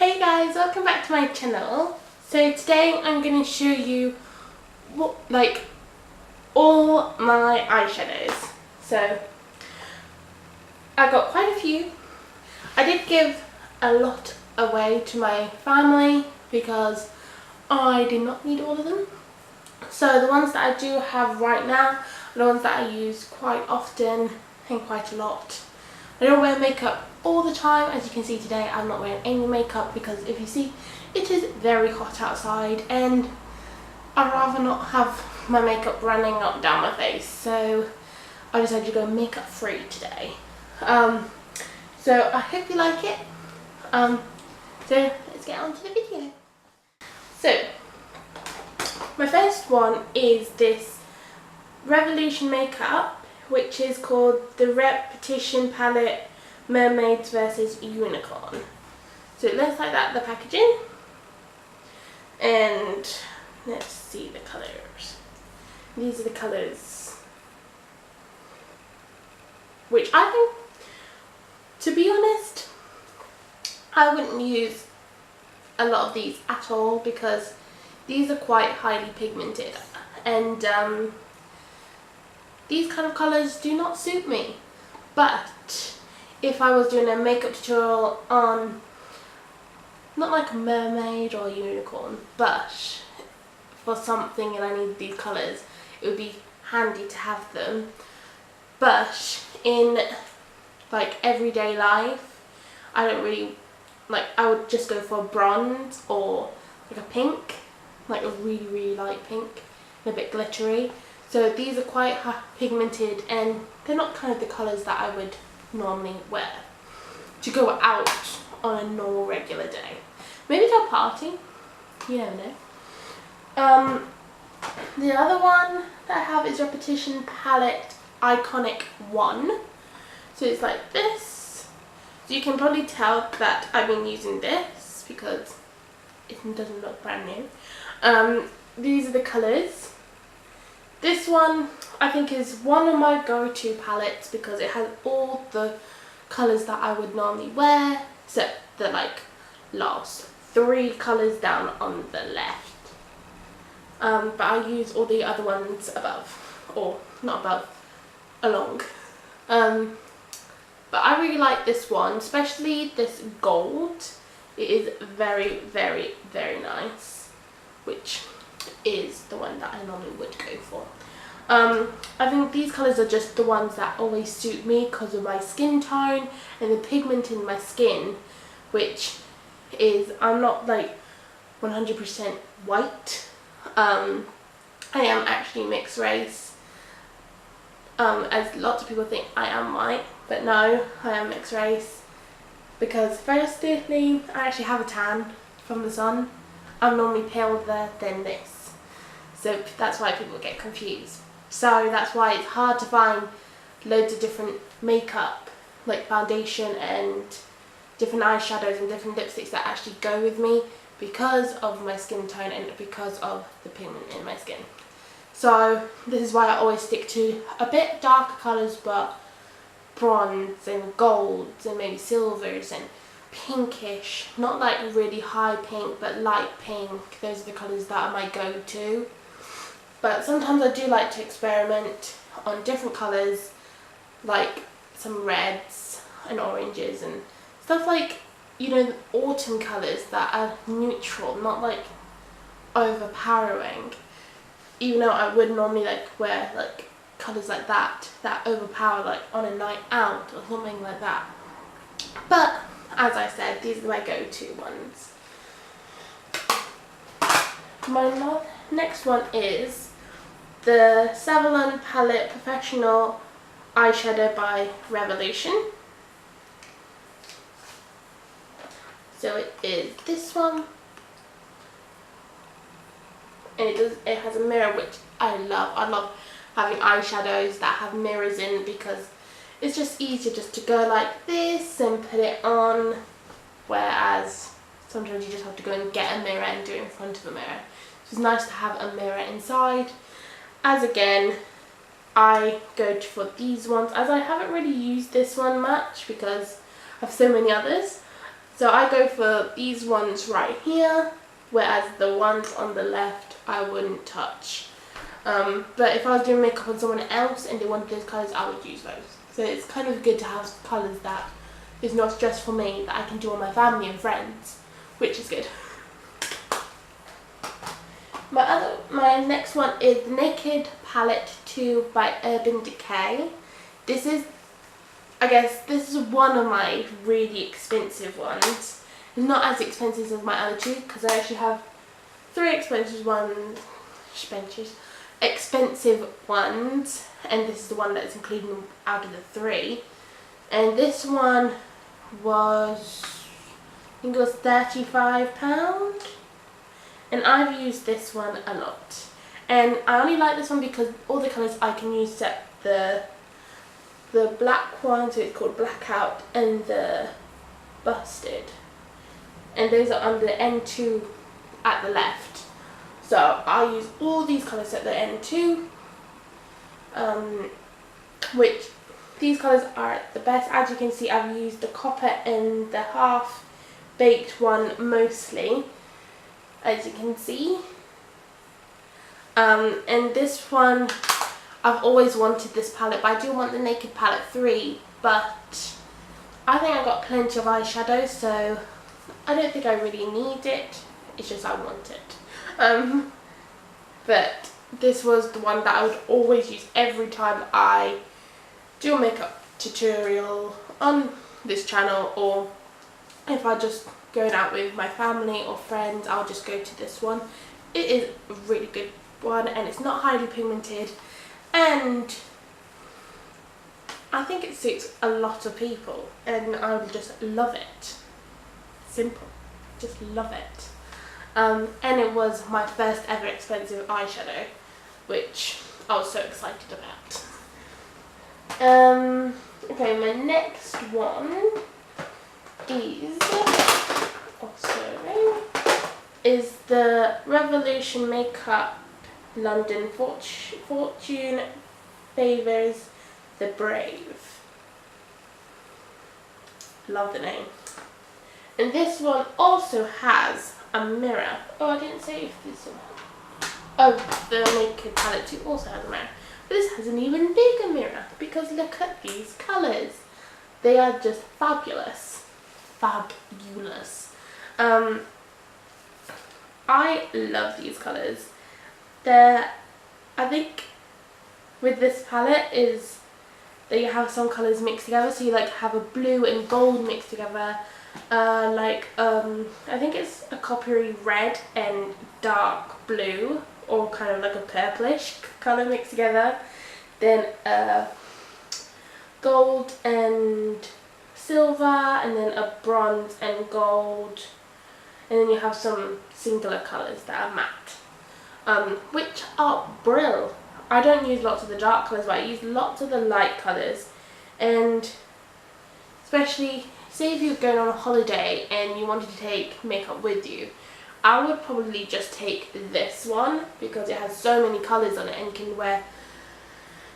Hey guys, welcome back to my channel. So today I'm going to show you all my eyeshadows. So I got quite a few. I did give a lot away to my family because I did not need all of them. So the ones that I do have right now are the ones that I use quite often and quite a lot. I don't wear makeup all the time. As you can see today, I'm not wearing any makeup because if you see, it is very hot outside and I'd rather not have my makeup running up down my face. So I decided to go makeup free today. So I hope you like it. So let's get on to the video. So my first one is this Revolution makeup, which is called the Repetition Palette Mermaids vs Unicorn. So it looks like that, the packaging. And let's see the colours. These are the colours, which I think, to be honest, I wouldn't use a lot of these at all because these are quite highly pigmented and these kind of colours do not suit me. But if I was doing a makeup tutorial on, not like a mermaid or a unicorn, but for something and I need these colours, it would be handy to have them. But in like everyday life, I don't really, I would just go for a bronze or like a pink, like a really light pink and a bit glittery. So these are quite pigmented and they're not kind of the colours that I would normally wear to go out on a normal regular day. Maybe to a party, you never know. The other one that I have is Repetition Palette Iconic 1. So it's like this. So you can probably tell that I've been using this because it doesn't look brand new. These are the colours. This one I think is one of my go-to palettes because it has all the colours that I would normally wear, except the last 3 colours down on the left. But I use all the other ones above, or not above, along. But I really like this one, especially this gold. It is very nice, which is the one that I normally would go for. I think these colours are just the ones that always suit me because of my skin tone and the pigment in my skin, which is, I'm not 100% white. I am actually mixed race, as lots of people think I am white, but no, I am mixed race because firstly I actually have a tan from the sun. I'm normally paler than this, so that's why people get confused. So that's why it's hard to find loads of different makeup, like foundation and different eyeshadows and different lipsticks that actually go with me because of my skin tone and because of the pigment in my skin. So this is why I always stick to a bit darker colours, but bronze and golds and maybe silvers and pinkish, not really high pink but light pink. Those are the colours that are my go-to. But sometimes I do like to experiment on different colours, like some reds and oranges and stuff the autumn colours that are neutral, not overpowering. Even though I would normally wear colours like that overpower on a night out or something like that. But as I said, these are my go-to ones. My next one is the CyberLink Palette Professional Eyeshadow by Revolution. So it is this one, and it has a mirror, which I love. I love having eyeshadows that have mirrors in because it's just easier just to go like this and put it on, whereas sometimes you just have to go and get a mirror and do it in front of a mirror. So it's nice to have a mirror inside. As again, I go for these ones, as I haven't really used this one much because I have so many others. So I go for these ones right here, whereas the ones on the left I wouldn't touch. But if I was doing makeup on someone else and they wanted those colours, I would use those. So it's kind of good to have colours that is not just for me, that I can do on my family and friends, which is good. My next one is the Naked Palette 2 by Urban Decay. This is, I guess, this is one of my really expensive ones. It's not as expensive as my other two because I actually have 3 expensive ones, and this is the one that's included out of the 3. And this one was, I think it was £35. And I've used this one a lot. And I only like this one because all the colours I can use except the black one, so it's called Blackout, and the Busted. And those are under N2 at the left. So I use all these colours at the N2, which these colours are the best. As you can see, I've used the copper and the half baked one mostly, as you can see. And this one, I've always wanted this palette, but I do want the Naked Palette 3, but I think I've got plenty of eyeshadow, so I don't think I really need it. It's just I want it. But this was the one that I would always use every time I do a makeup tutorial on this channel, or if I just going out with my family or friends, I'll just go to this one. It is a really good one, and it's not highly pigmented, and I think it suits a lot of people, and I would just love it. Simple, just love it. And it was my first ever expensive eyeshadow, which I was so excited about. Okay, my next one is the Revolution Makeup London Fortune Favours the Brave. Love the name. And this one also has a mirror. Oh, I didn't say if this one. Oh, the Naked Palette 2 also has a mirror. But this has an even bigger mirror because look at these colours. They are just fabulous. Fabulous. I love these colours. I think with this palette is that you have some colours mixed together. So you like have a blue and gold mixed together. I think it's a coppery red and dark blue, or kind of like a purplish colour mixed together. Then gold and silver, and then a bronze and gold, and then you have some singular colours that are matte, which are brilliant. I don't use lots of the dark colours, but I use lots of the light colours. And especially, say if you're going on a holiday and you wanted to take makeup with you, I would probably just take this one because it has so many colours on it and you can wear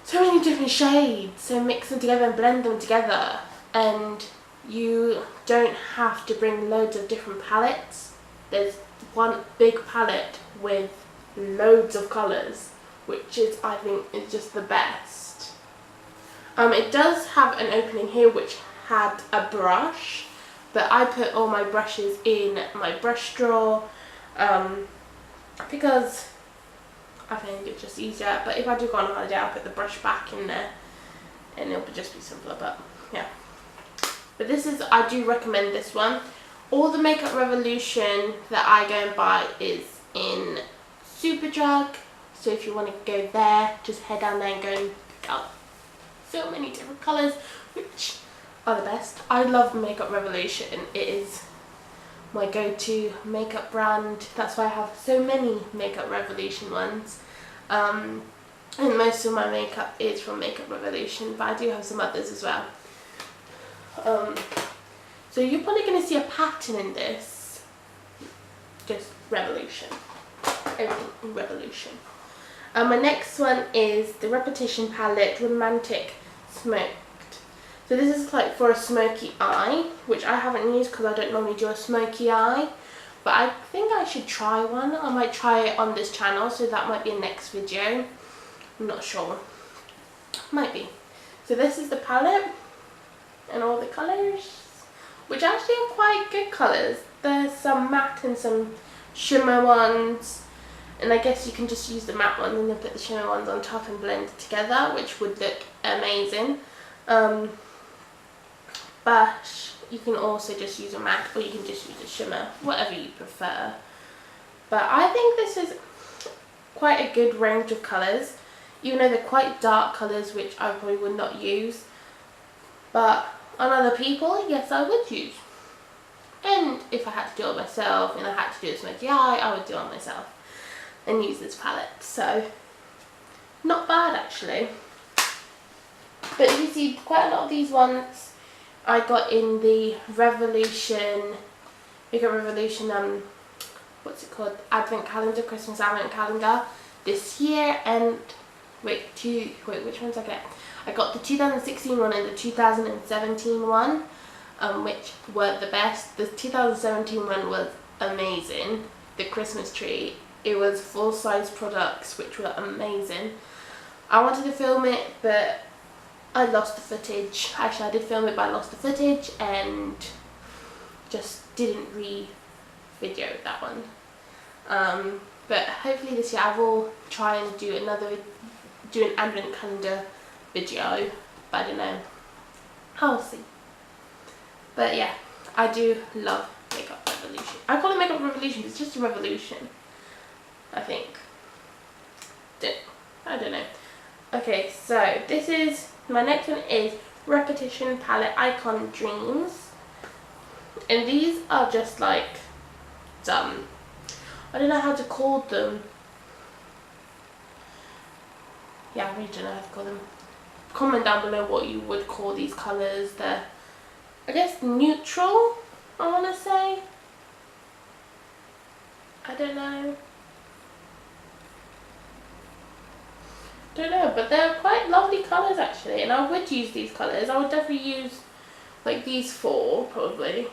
so many different shades, so mix them together and blend them together, and you don't have to bring loads of different palettes. There's one big palette with loads of colours, which is, I think, is just the best. It does have an opening here which had a brush, but I put all my brushes in my brush drawer because I think it's just easier. But if I do go on a holiday, I'll put the brush back in there and it'll just be simpler. But yeah, but this is, I do recommend this one. All the Makeup Revolution that I go and buy is in Superdrug, so if you want to go there, just head down there and go and pick out so many different colours, which are the best. I love Makeup Revolution. It is my go-to makeup brand. That's why I have so many Makeup Revolution ones. And most of my makeup is from Makeup Revolution, but I do have some others as well. So you're probably going to see a pattern in this. Just Revolution. Everything Revolution. My next one is the Repetition Palette Romantic Smoked. So So this is like for a smoky eye, which I haven't used because I don't normally do a smoky eye. But I think I should try one. I might try it on this channel, so that might be a next video. I'm not sure. Might be. So this is the palette and all the colours, which actually are quite good colours. There's some matte and some shimmer ones, and I guess you can just use the matte ones and then put the shimmer ones on top and blend it together, which would look amazing. But you can also just use a matte, or you can just use a shimmer, whatever you prefer. But I think this is quite a good range of colours, even though they're quite dark colours, which I probably would not use. But on other people, yes, I would use. And if I had to do it myself and I had to do a smoky eye, I would do it myself and use this palette. So, not bad actually. But you see, quite a lot of these ones I got in the Makeup Revolution, what's it called? Advent calendar, Christmas Advent calendar this year. And wait, which ones I get? I got the 2016 one and the 2017 one, which were the best. The 2017 one was amazing. The Christmas tree. It was full-size products, which were amazing. I wanted to film it, but I lost the footage. Actually, I did film it, but I lost the footage and just didn't re-video that one. But hopefully this year I will try and do an advent calendar video, but I don't know. I'll see. But yeah, I do love Makeup Revolution. I call it Makeup Revolution, it's just a revolution, I think. I don't know. Okay, so this is, my next one is Repetition Palette Icon Dreams. And these are just like I don't know how to call them. Yeah, I really don't know how to call them. Comment down below what you would call these colours. They're, I guess, neutral, I want to say. I don't know. But they're quite lovely colours actually, and I would use these colours. I would definitely use like these four probably.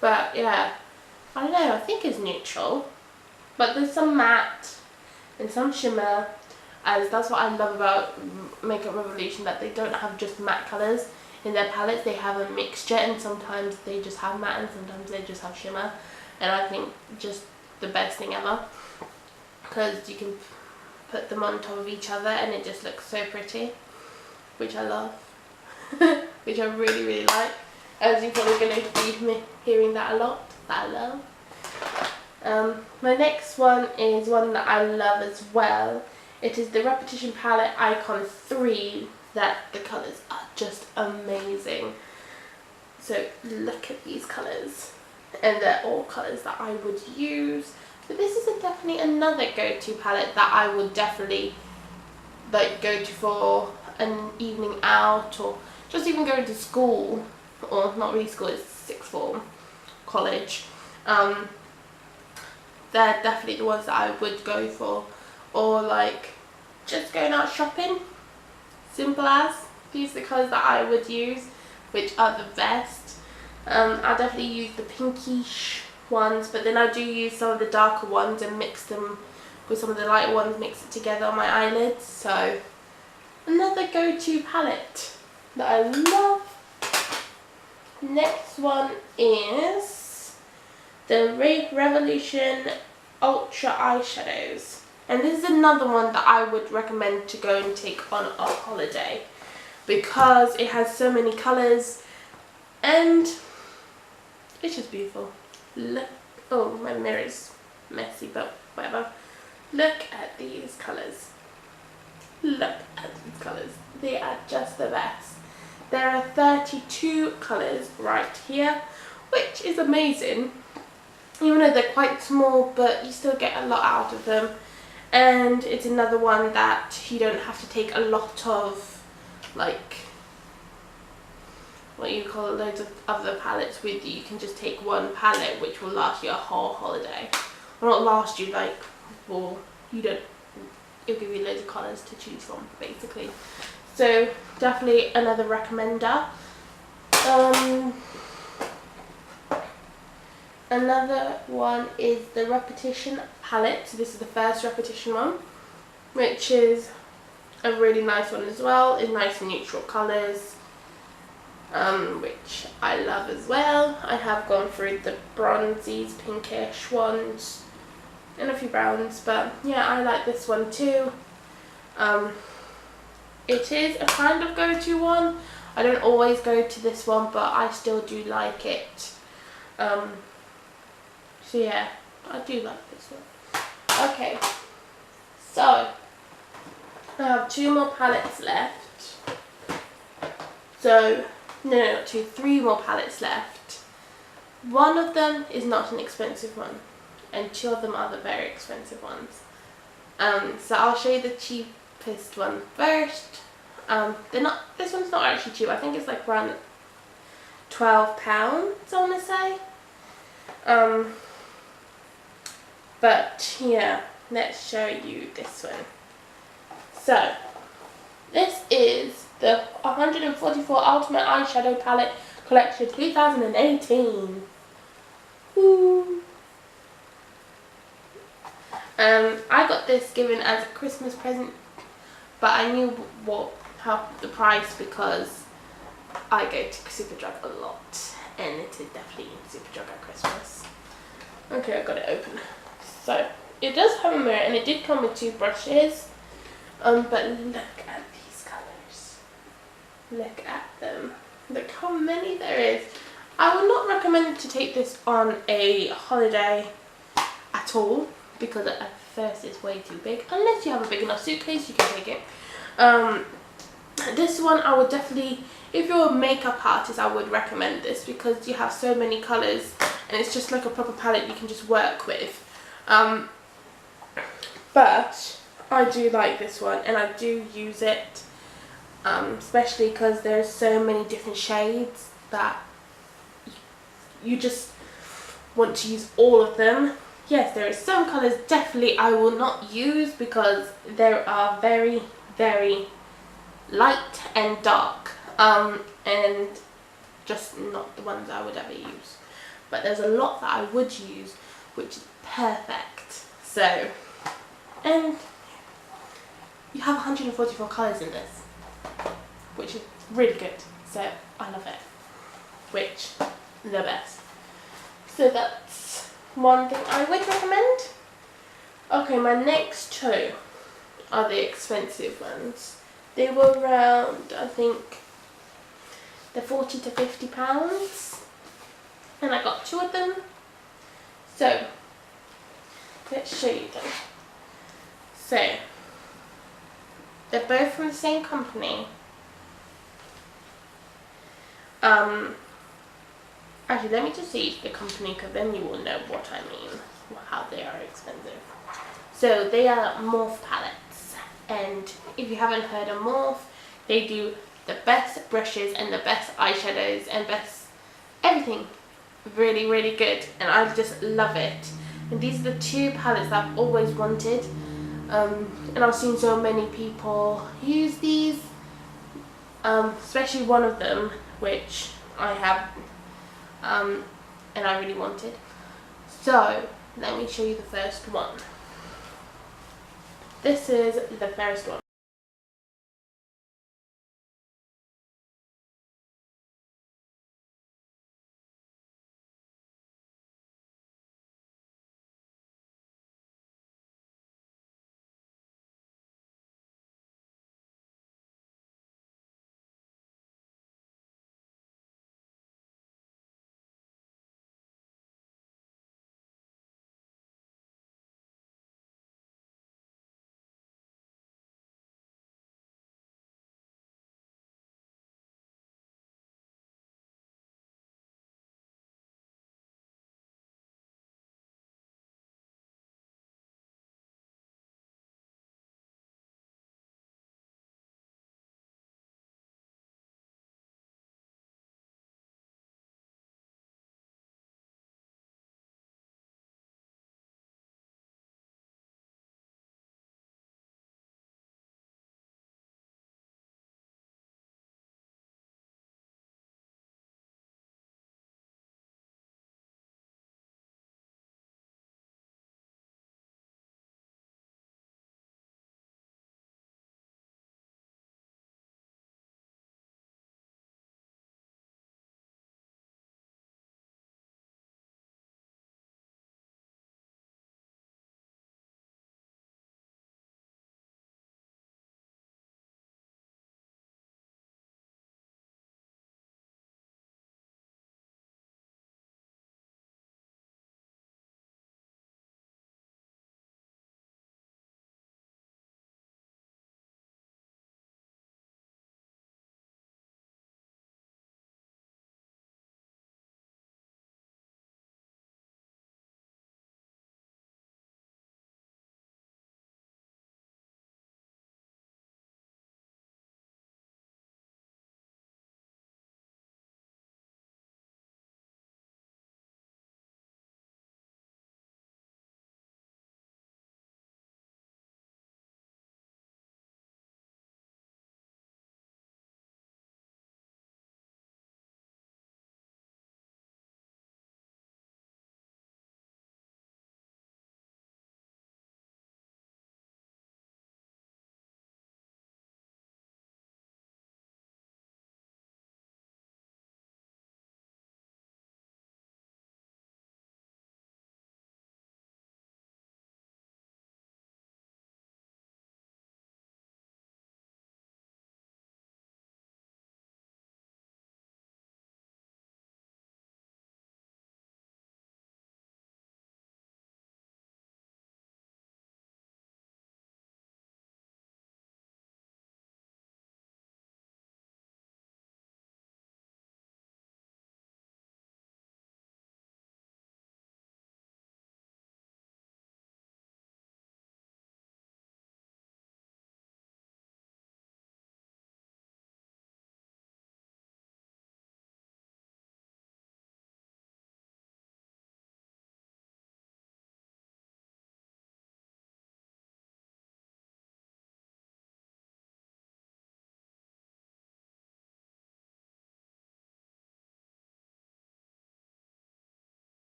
But yeah, I don't know, I think it's neutral. But there's some matte and some shimmer, as that's what I love about Makeup Revolution, that they don't have just matte colours in their palettes. They have a mixture, and sometimes they just have matte and sometimes they just have shimmer. And I think just the best thing ever, because you can put them on top of each other and it just looks so pretty, which I love. Which I really, really like. As you're probably going to be hearing that a lot, that I love. My next one is one that I love as well. It is the Repetition Palette Icon 3, that the colours are just amazing. So look at these colours, and they're all colours that I would use. But this is definitely another go-to palette that I would definitely like go to for an evening out, or just even going to school, or not really school, it's sixth form, college. They're definitely the ones that I would go for, or like just going out shopping, simple as. These are the colours that I would use, which are the best. I definitely use the pinkish ones, but then I do use some of the darker ones and mix them with some of the light ones, mix it together on my eyelids. So another go-to palette that I love. Next one is the Revolution Ultra Eyeshadows, and this is another one that I would recommend to go and take on a holiday, because it has so many colours and it's just beautiful. Look, oh, my mirror is messy, but whatever. Look at these colours. Look at these colours. They are just the best. There are 32 colours right here, which is amazing. Even though they're quite small, but you still get a lot out of them. And it's another one that you don't have to take a lot of, like, what you call it, loads of other palettes with you. You can just take one palette, which will last you a whole holiday. Well, not last you, like, well, you don't, it'll give you loads of colours to choose from, basically. So definitely another recommender. Another one is the repetition palette. So this is the first repetition one, which is a really nice one as well. It's nice neutral colours, which I love as well. I have gone through the bronzies, pinkish ones, and a few browns, but yeah, I like this one too. It is a kind of go-to one. I don't always go to this one, but I still do like it. So yeah, I do like this one. Okay, so I have 2 more palettes left. So, no, not 2, 3 more palettes left. One of them is not an expensive one, and 2 of them are the very expensive ones. So I'll show you the cheapest one first. This one's not actually cheap. I think it's like around £12, I want to say. But yeah, let's show you this one. So this is the 144 Ultimate Eyeshadow Palette Collection 2018. Woo. I got this given as a Christmas present, but I knew how the price because I go to Superdrug a lot, and it is definitely Superdrug at Christmas. Okay, I got it open. So it does have a mirror, and it did come with 2 brushes. But look at these colours. Look at them. Look how many there is. I would not recommend to take this on a holiday at all, because at first it's way too big. Unless you have a big enough suitcase, you can take it. This one I would definitely, if you're a makeup artist, I would recommend this because you have so many colours and it's just like a proper palette you can just work with. But I do like this one and I do use it, especially because there's so many different shades that you just want to use all of them. Yes, there are some colours definitely I will not use because they are very, very light and dark, and just not the ones I would ever use. But there's a lot that I would use, which is perfect. So, and you have 144 colours in this, which is really good. So I love it, which the best. So that's one thing I would recommend. Okay, my next 2 are the expensive ones. They were around, I think, they're £40 to £50, and I got 2 of them. So let's show you them. So they're both from the same company. Actually, let me just see the company because then you will know what I mean, how they are expensive. So they are Morphe palettes, and if you haven't heard of Morphe, they do the best brushes and the best eyeshadows and best everything. Really, really good, and I just love it. And these are the 2 palettes that I've always wanted, and I've seen so many people use these, especially one of them which I have, and I really wanted. So let me show you the first one. This is the first one.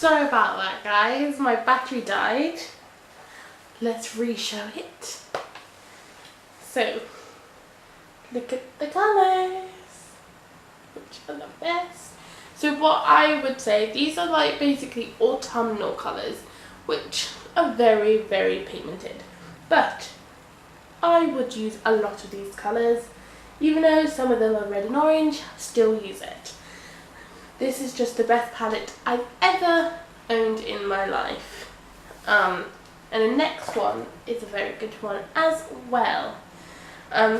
sorry about that, guys. My battery died. Let's re-show it. So, look at the colours, which are the best. So what I would say, these are like basically autumnal colours, which are very, very pigmented. But I would use a lot of these colours. Even though some of them are red and orange, still use it. This is just the best palette I've ever owned in my life. And the next one is a very good one as well.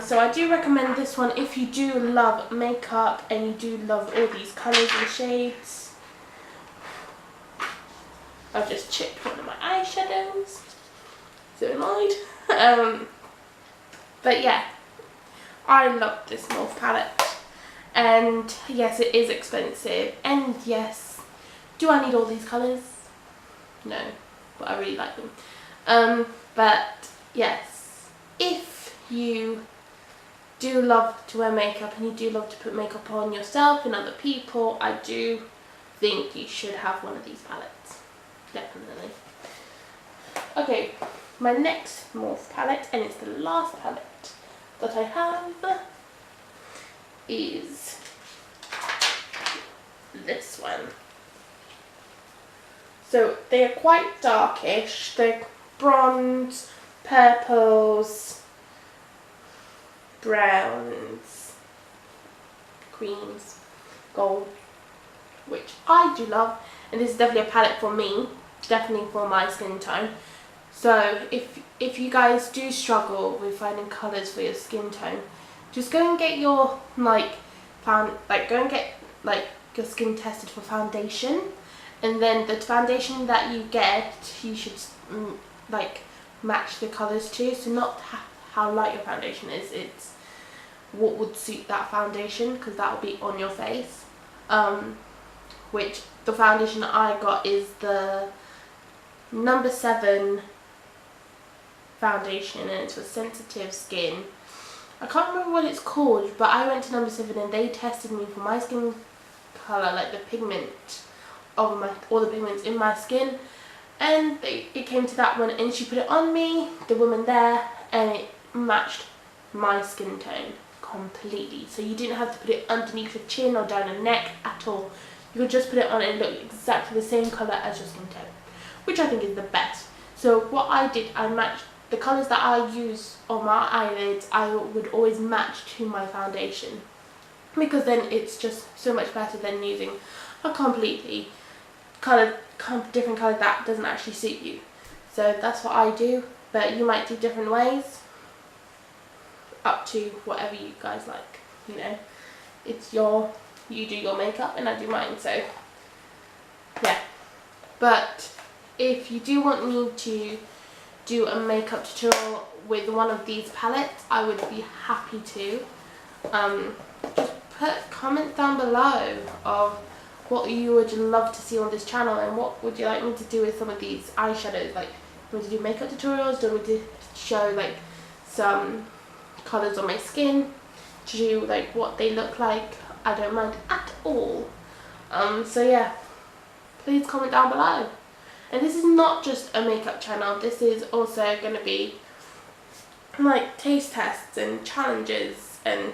So I do recommend this one if you do love makeup and you do love all these colours and shades. I've just chipped one of my eyeshadows. So annoyed. But yeah, I love this Morphe palette. And yes, it is expensive. And yes, do I need all these colours? No, but I really like them. But yes, if you do love to wear makeup and you do love to put makeup on yourself and other people, I do think you should have one of these palettes. Definitely. Okay, my next Morphe palette, and it's the last palette that I have, is this one. So they are quite darkish. They're bronze, purples, browns, creams, gold, which I do love, and this is definitely a palette for me, definitely for my skin tone. So if you guys do struggle with finding colours for your skin tone, just go and get your your skin tested for foundation, and then the foundation that you get, you should match the colours to. So not how light your foundation is, it's what would suit that foundation, because that will be on your face. Which the foundation that I got is the number 7 foundation, and it's for sensitive skin. I can't remember what it's called, but I went to number 7 and they tested me for my skin colour, like the pigment of all the pigments in my skin, and it came to that one, and she put it on me, the woman there, and it matched my skin tone completely. So you didn't have to put it underneath your chin or down your neck at all. You could just put it on and look exactly the same colour as your skin tone, which I think is the best. So what I did, I matched the colours that I use on my eyelids, I would always match to my foundation, because then it's just so much better than using a completely different colour that doesn't actually suit you. So that's what I do, but you might do different ways, up to whatever you guys like, you know. It's you do your makeup and I do mine, so yeah. But if you do want me to do a makeup tutorial with one of these palettes, I would be happy to. Just put comments down below of what you would love to see on this channel, and what would you like me to do with some of these eyeshadows. Like, do you want me to do makeup tutorials? Do you want me to show like some colours on my skin, to show you like what they look like? I don't mind at all. So yeah, please comment down below. And this is not just a makeup channel, this is also going to be like taste tests and challenges and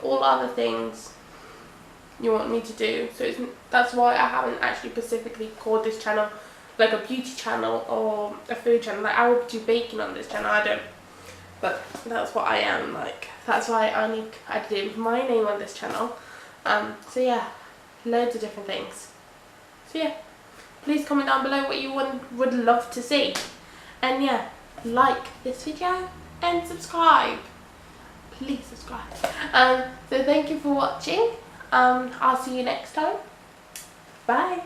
all other things you want me to do. So that's why I haven't actually specifically called this channel like a beauty channel or a food channel. Like, I would do baking on this channel, I don't, but that's what I am. Like, that's why I did my name on this channel. So yeah, loads of different things. So yeah, please comment down below what you would love to see. And yeah, like this video and subscribe. Please subscribe. So thank you for watching. I'll see you next time. Bye.